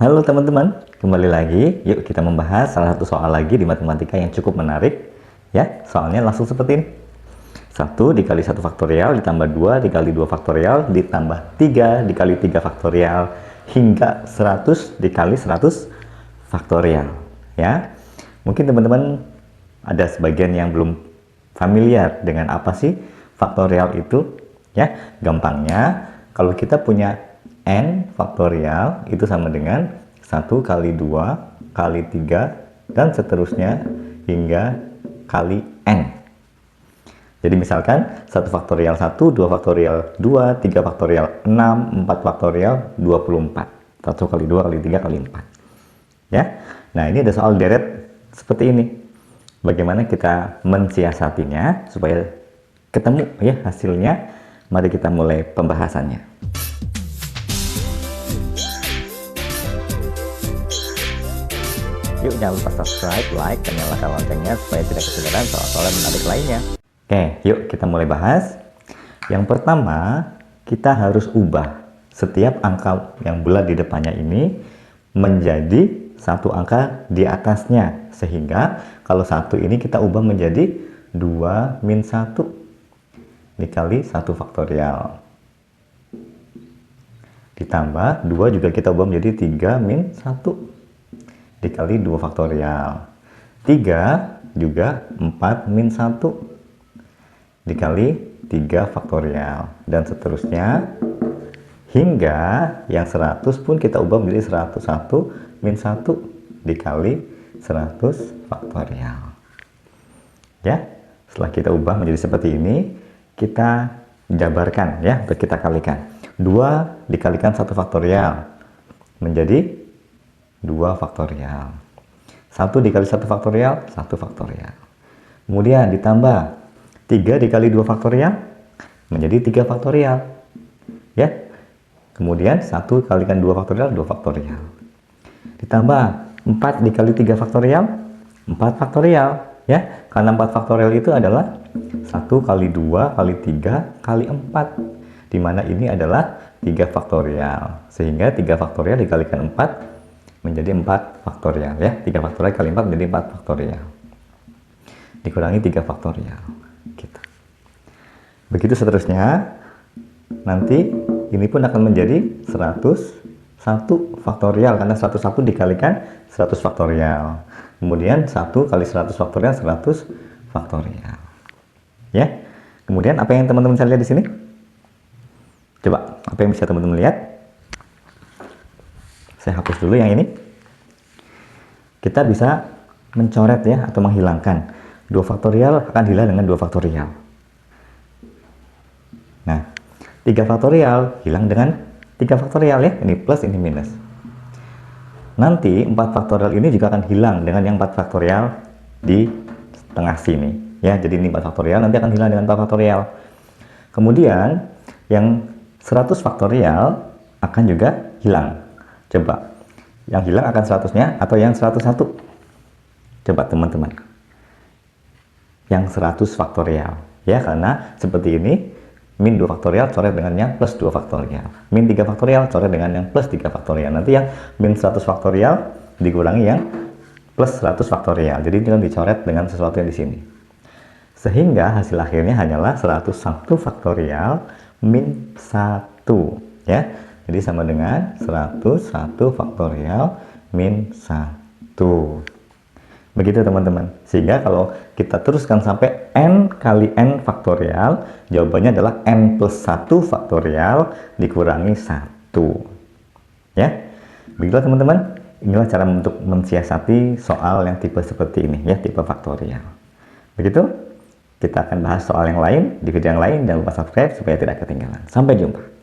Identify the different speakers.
Speaker 1: Halo teman-teman, kembali lagi. Yuk kita membahas salah satu soal lagi di matematika yang cukup menarik. Ya, soalnya langsung seperti ini. 1 dikali 1 faktorial ditambah 2 dikali 2 faktorial ditambah 3 dikali 3 faktorial hingga 100 dikali 100 faktorial. Ya, mungkin teman-teman ada sebagian yang belum familiar dengan apa sih faktorial itu. Ya, gampangnya kalau kita punya n faktorial itu sama dengan 1 kali 2 kali 3 dan seterusnya hingga kali n. Jadi misalkan 1 faktorial 1, 2 faktorial 2, 3 faktorial 6, 4 faktorial 24. 1 kali 2 kali 3 kali 4. Ya. Nah, ini ada soal deret seperti ini. Bagaimana kita mensiasatinya supaya ketemu ya hasilnya? Mari kita mulai pembahasannya. Yuk jangan lupa subscribe, like, dan nyalakan loncengnya supaya tidak ketinggalan soal-soal menarik lainnya. Oke, yuk kita mulai bahas. Yang pertama, kita harus ubah setiap angka yang bulat di depannya ini menjadi satu angka di atasnya. Sehingga kalau 1 ini kita ubah menjadi 2 min 1 dikali 1 faktorial. Ditambah 2 juga kita ubah menjadi 3 min 1 dikali 2 faktorial. 3 juga 4 min 1 dikali 3 faktorial. Dan seterusnya. Hingga yang 100 pun kita ubah menjadi 101 min 1 dikali 100 faktorial. Ya, setelah kita ubah menjadi seperti ini, kita jabarkan ya, atau kita kalikan. 2 dikalikan 1 faktorial menjadi 2 faktorial. 1 dikali 1 faktorial, 1 faktorial. Kemudian ditambah 3 dikali 2 faktorial menjadi 3 faktorial. Ya. Kemudian 1 kalikan 2 faktorial, 2 faktorial. Ditambah 4 dikali 3 faktorial, 4 faktorial. Ya. Karena 4 faktorial itu adalah 1 kali 2 kali 3 kali 4. Dimana ini adalah 3 faktorial. Sehingga 3 faktorial dikalikan 4 menjadi 4 faktorial. Ya. 3 faktorial kali 4 menjadi 4 faktorial. Dikurangi 3 faktorial. Gitu. Begitu seterusnya, nanti ini pun akan menjadi 101 faktorial karena 101 dikalikan 100 faktorial. Kemudian 1 kali 100 faktorial 100 faktorial. Ya. Kemudian apa yang teman-teman bisa lihat di sini? Coba, apa yang bisa teman-teman lihat? Saya hapus dulu yang ini. Kita bisa mencoret ya atau menghilangkan. 2 faktorial akan hilang dengan 2 faktorial. Nah, 3 faktorial hilang dengan 3 faktorial ya. Ini plus, ini minus. Nanti 4 faktorial ini juga akan hilang dengan yang 4 faktorial di tengah sini. Ya, jadi ini 4 faktorial nanti akan hilang dengan 4 faktorial. Kemudian yang 100 faktorial akan juga hilang. Coba, yang hilang akan 100-nya atau yang 101? Coba teman-teman. Yang 100 faktorial. Ya, karena seperti ini, min 2 faktorial coret dengan yang plus 2 faktorial. Min 3 faktorial coret dengan yang plus 3 faktorial. Nanti yang min 100 faktorial dikurangi yang plus 100 faktorial. Jadi ini dicoret dengan sesuatu yang di sini. Sehingga hasil akhirnya hanyalah 101 faktorial min 1. Ya. Jadi sama dengan 101 faktorial min 1. Begitu teman-teman. Sehingga kalau kita teruskan sampai n kali n faktorial, jawabannya adalah n plus 1 faktorial dikurangi 1. Ya. Begitulah teman-teman. Inilah cara untuk mensiasati soal yang tipe seperti ini ya, tipe faktorial. Begitu. Kita akan bahas soal yang lain di video yang lain. Jangan lupa subscribe supaya tidak ketinggalan. Sampai jumpa.